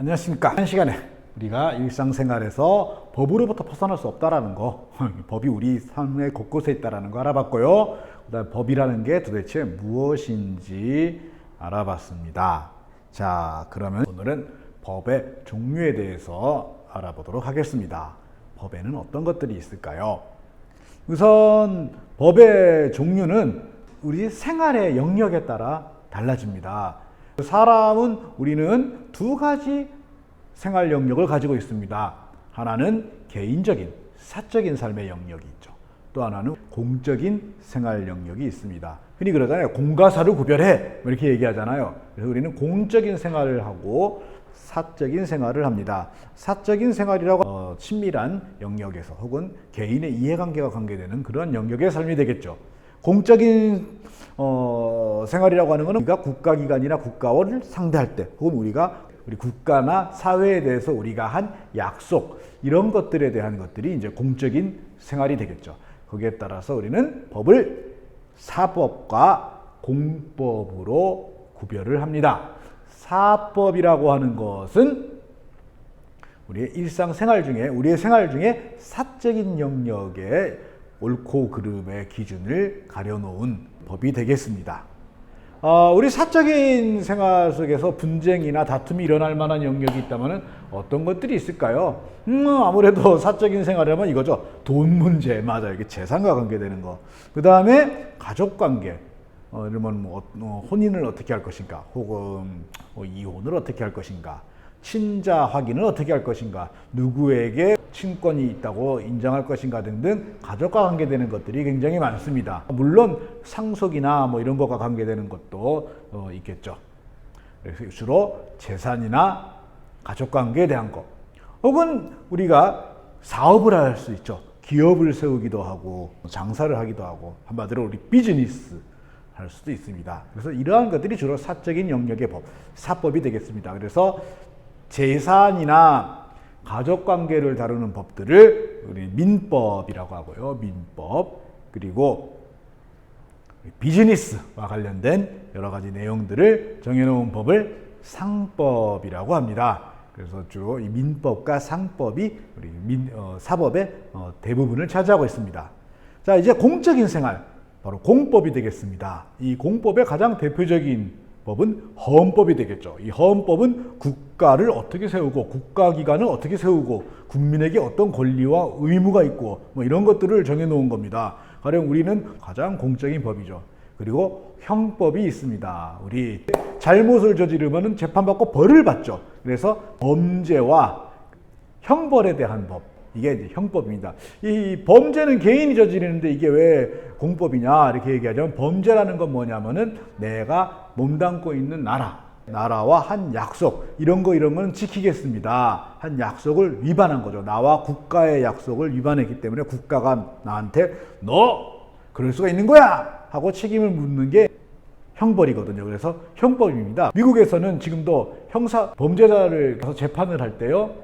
안녕하십니까. 한 시간에 우리가 일상생활에서 법으로부터 벗어날 수 없다라는 거, 법이 우리 삶의 곳곳에 있다라는 거 알아봤고요. 그다음에 법이라는 게 도대체 무엇인지 알아봤습니다. 자, 그러면 오늘은 법의 종류에 대해서 알아보도록 하겠습니다. 법에는 어떤 것들이 있을까요? 우선 법의 종류는 우리 생활의 영역에 따라 달라집니다. 우리는 두 가지 생활 영역을 가지고 있습니다. 하나는 개인적인, 사적인 삶의 영역이 있죠. 또 하나는 공적인 생활 영역이 있습니다. 흔히 그러잖아요. 공과 사를 구별해. 이렇게 얘기하잖아요. 그래서 우리는 공적인 생활을 하고 사적인 생활을 합니다. 사적인 생활이라고 친밀한 영역에서 혹은 개인의 이해관계가 관계되는 그런 영역의 삶이 되겠죠. 공적인 생활이라고 하는 것은 우리가 국가기관이나 국가를 상대할 때 혹은 우리 국가나 사회에 대해서 우리가 한 약속 이런 것들에 대한 것들이 이제 공적인 생활이 되겠죠. 거기에 따라서 우리는 법을 사법과 공법으로 구별을 합니다. 사법이라고 하는 것은 우리의 일상생활 중에 우리의 생활 중에 사적인 영역의 옳고 그름의 기준을 가려놓은 법이 되겠습니다. 우리 사적인 생활 속에서 분쟁이나 다툼이 일어날 만한 영역이 있다면 어떤 것들이 있을까요? 아무래도 사적인 생활이라면 이거죠. 돈 문제, 맞아요. 이게 재산과 관계되는 거. 그 다음에 가족 관계. 이러면 혼인을 어떻게 할 것인가, 혹은 이혼을 어떻게 할 것인가, 친자 확인을 어떻게 할 것인가, 누구에게 친권이 있다고 인정할 것인가 등등 가족과 관계되는 것들이 굉장히 많습니다. 물론 상속이나 이런 것과 관계되는 것도 있겠죠. 그래서 주로 재산이나 가족 관계에 대한 것, 혹은 우리가 사업을 할 수 있죠. 기업을 세우기도 하고 장사를 하기도 하고 한마디로 우리 비즈니스 할 수도 있습니다. 그래서 이러한 것들이 주로 사적인 영역의 법, 사법이 되겠습니다. 그래서 재산이나 가족관계를 다루는 법들을 우리 민법이라고 하고요. 민법, 그리고 비즈니스와 관련된 여러 가지 내용들을 정해놓은 법을 상법이라고 합니다. 그래서 주로 이 민법과 상법이 우리 사법의 대부분을 차지하고 있습니다. 자, 이제 공적인 생활, 바로 공법이 되겠습니다. 이 공법의 가장 대표적인 법은 헌법이 되겠죠. 이 헌법은 국가를 어떻게 세우고 국가기관을 어떻게 세우고 국민에게 어떤 권리와 의무가 있고 이런 것들을 정해놓은 겁니다. 가령 우리는 가장 공적인 법이죠. 그리고 형법이 있습니다. 우리 잘못을 저지르면 재판받고 벌을 받죠. 그래서 범죄와 형벌에 대한 법, 이게 이제 형법입니다. 이 범죄는 개인이 저지르는데 이게 왜 공법이냐 이렇게 얘기하자면, 범죄라는 건 뭐냐면은 내가 몸담고 있는 나라와 한 약속, 이런 건 지키겠습니다. 한 약속을 위반한 거죠. 나와 국가의 약속을 위반했기 때문에 국가가 나한테 너 그럴 수가 있는 거야 하고 책임을 묻는 게 형벌이거든요. 그래서 형법입니다. 미국에서는 지금도 범죄자를 가서 재판을 할 때요,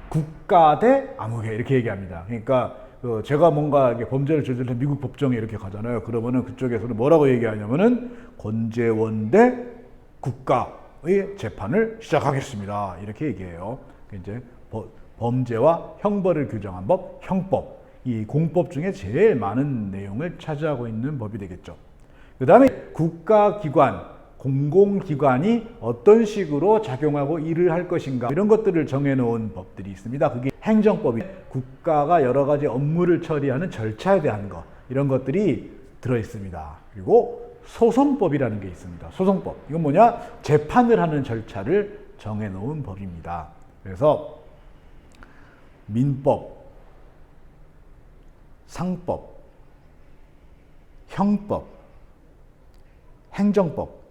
국가 대 아무개 이렇게 얘기합니다. 그러니까 제가 뭔가 범죄를 저질러 미국 법정에 이렇게 가잖아요. 그러면은 그쪽에서는 뭐라고 얘기하냐면은 권재원 대 국가의 재판을 시작하겠습니다. 이렇게 얘기해요. 이제 범죄와 형벌을 규정한 법, 형법. 이 공법 중에 제일 많은 내용을 차지하고 있는 법이 되겠죠. 그 다음에 국가기관, 공공기관이 어떤 식으로 작용하고 일을 할 것인가, 이런 것들을 정해놓은 법들이 있습니다. 그게 행정법이 국가가 여러 가지 업무를 처리하는 절차에 대한 것, 이런 것들이 들어있습니다. 그리고 소송법이라는 게 있습니다. 소송법, 이건 뭐냐? 재판을 하는 절차를 정해놓은 법입니다. 그래서 민법, 상법, 형법, 행정법,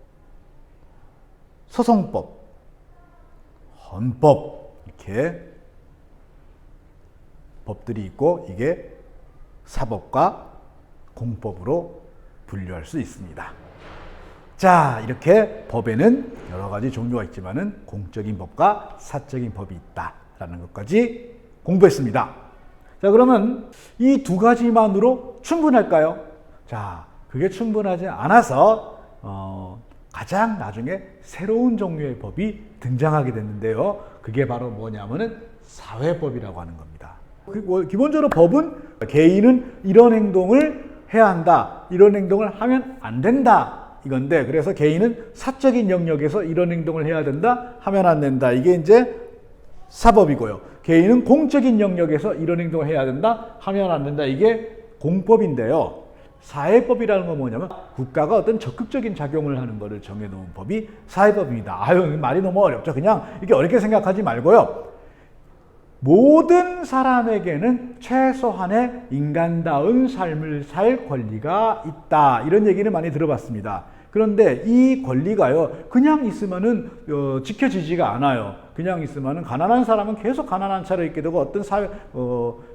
소송법, 헌법, 이렇게 법들이 있고, 이게 사법과 공법으로 분류할 수 있습니다. 자, 이렇게 법에는 여러 가지 종류가 있지만은 공적인 법과 사적인 법이 있다라는 것까지 공부했습니다. 자, 그러면 이 두 가지만으로 충분할까요? 자, 그게 충분하지 않아서 가장 나중에 새로운 종류의 법이 등장하게 됐는데요. 그게 바로 뭐냐면은 사회법이라고 하는 겁니다. 기본적으로 법은 개인은 이런 행동을 해야 한다, 이런 행동을 하면 안 된다 이건데, 그래서 개인은 사적인 영역에서 이런 행동을 해야 된다, 하면 안 된다, 이게 이제 사법이고요. 개인은 공적인 영역에서 이런 행동을 해야 된다, 하면 안 된다, 이게 공법인데요. 사회법이라는 건 뭐냐면 국가가 어떤 적극적인 작용을 하는 것을 정해놓은 법이 사회법입니다. 아유, 말이 너무 어렵죠. 그냥 이렇게 어렵게 생각하지 말고요. 모든 사람에게는 최소한의 인간다운 삶을 살 권리가 있다, 이런 얘기를 많이 들어봤습니다. 그런데 이 권리가요, 그냥 있으면은 지켜지지가 않아요. 그냥 있으면은 가난한 사람은 계속 가난한 채로 있게 되고, 어떤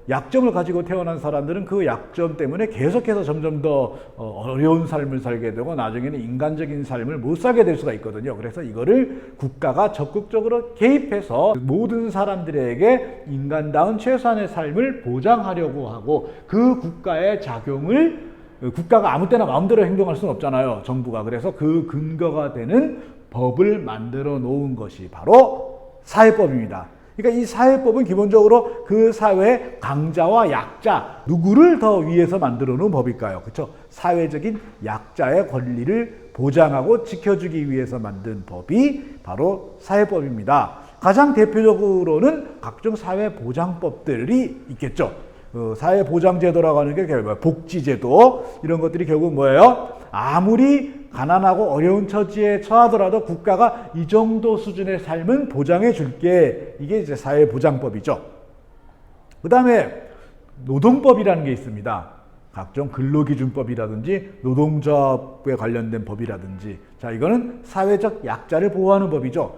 약점을 가지고 태어난 사람들은 그 약점 때문에 계속해서 점점 더 어려운 삶을 살게 되고, 나중에는 인간적인 삶을 못 살게 될 수가 있거든요. 그래서 이거를 국가가 적극적으로 개입해서 모든 사람들에게 인간다운 최소한의 삶을 보장하려고 하고, 그 국가의 작용을 국가가 아무 때나 마음대로 행동할 수는 없잖아요, 정부가. 그래서 그 근거가 되는 법을 만들어 놓은 것이 바로 사회법입니다. 그러니까 이 사회법은 기본적으로 그 사회의 강자와 약자, 누구를 더 위해서 만들어 놓은 법일까요? 그렇죠? 사회적인 약자의 권리를 보장하고 지켜주기 위해서 만든 법이 바로 사회법입니다. 가장 대표적으로는 각종 사회보장법들이 있겠죠. 사회보장제도라고 하는 게 복지제도, 이런 것들이 결국 뭐예요? 아무리 가난하고 어려운 처지에 처하더라도 국가가 이 정도 수준의 삶은 보장해 줄게, 이게 이제 사회보장법이죠. 그 다음에 노동법이라는 게 있습니다. 각종 근로기준법이라든지 노동조합에 관련된 법이라든지, 자, 이거는 사회적 약자를 보호하는 법이죠.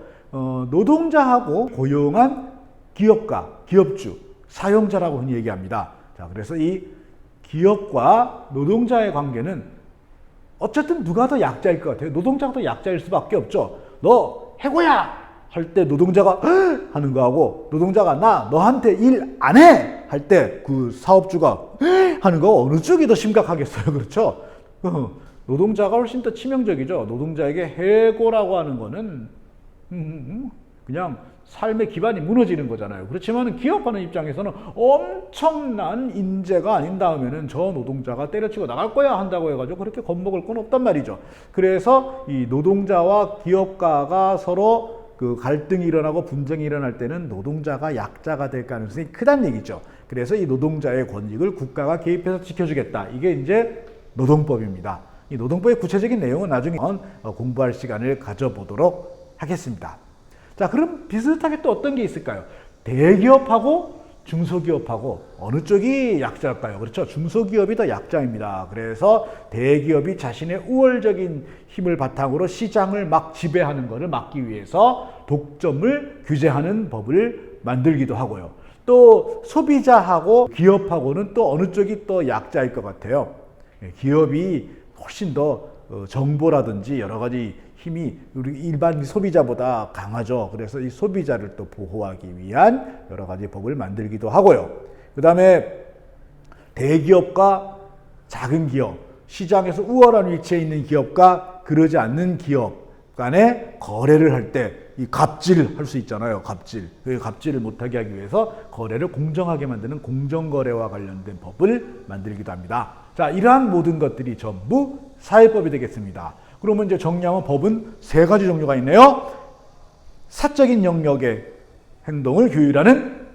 노동자하고 고용한 기업가, 기업주, 사용자라고 흔히 얘기합니다. 자, 그래서 이 기업과 노동자의 관계는 어쨌든 누가 더 약자일 것 같아요? 노동자가 더 약자일 수밖에 없죠. 너 해고야! 할 때 노동자가 하는 거하고, 노동자가 나 너한테 일 안 해! 할 때 그 사업주가 하는 거, 어느 쪽이 더 심각하겠어요? 그렇죠? 노동자가 훨씬 더 치명적이죠. 노동자에게 해고라고 하는 거는 그냥 삶의 기반이 무너지는 거잖아요. 그렇지만 기업하는 입장에서는 엄청난 인재가 아닌 다음에는 저 노동자가 때려치고 나갈 거야 한다고 해가지고 그렇게 겁먹을 건 없단 말이죠. 그래서 이 노동자와 기업가가 서로 그 갈등이 일어나고 분쟁이 일어날 때는 노동자가 약자가 될 가능성이 크다는 얘기죠. 그래서 이 노동자의 권익을 국가가 개입해서 지켜주겠다, 이게 이제 노동법입니다. 이 노동법의 구체적인 내용은 나중에 공부할 시간을 가져보도록 하겠습니다. 자, 그럼 비슷하게 또 어떤 게 있을까요? 대기업하고 중소기업하고 어느 쪽이 약자일까요? 그렇죠. 중소기업이 더 약자입니다. 그래서 대기업이 자신의 우월적인 힘을 바탕으로 시장을 막 지배하는 것을 막기 위해서 독점을 규제하는 법을 만들기도 하고요. 또 소비자하고 기업하고는 또 어느 쪽이 또 약자일 것 같아요? 기업이 훨씬 더 정보라든지 여러 가지 힘이 우리 일반 소비자보다 강하죠. 그래서 이 소비자를 또 보호하기 위한 여러 가지 법을 만들기도 하고요. 그 다음에 대기업과 작은 기업, 시장에서 우월한 위치에 있는 기업과 그러지 않는 기업 간에 거래를 할 때 이 갑질할 수 있잖아요. 갑질. 그 갑질을 못하게 하기 위해서 거래를 공정하게 만드는 공정거래와 관련된 법을 만들기도 합니다. 자, 이러한 모든 것들이 전부 사회법이 되겠습니다. 그러면 이제 정리하면 법은 세 가지 종류가 있네요. 사적인 영역의 행동을 규율하는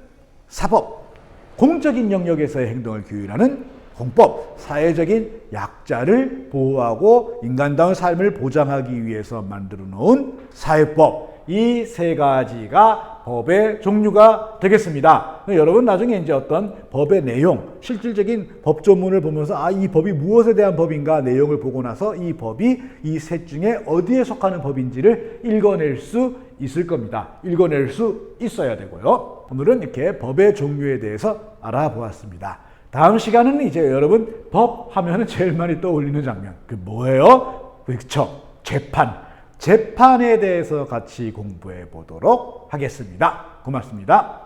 사법, 공적인 영역에서의 행동을 규율하는 공법, 사회적인 약자를 보호하고 인간다운 삶을 보장하기 위해서 만들어 놓은 사회법, 이 세 가지가 법의 종류가 되겠습니다. 여러분 나중에 이제 어떤 법의 내용, 실질적인 법조문을 보면서 이 법이 무엇에 대한 법인가 내용을 보고 나서 이 법이 이 셋 중에 어디에 속하는 법인지를 읽어낼 수 있을 겁니다. 읽어낼 수 있어야 되고요. 오늘은 이렇게 법의 종류에 대해서 알아보았습니다. 다음 시간은 이제 여러분 법 하면은 제일 많이 떠올리는 장면, 그 뭐예요? 그렇죠, 재판에 대해서 같이 공부해 보도록 하겠습니다. 고맙습니다.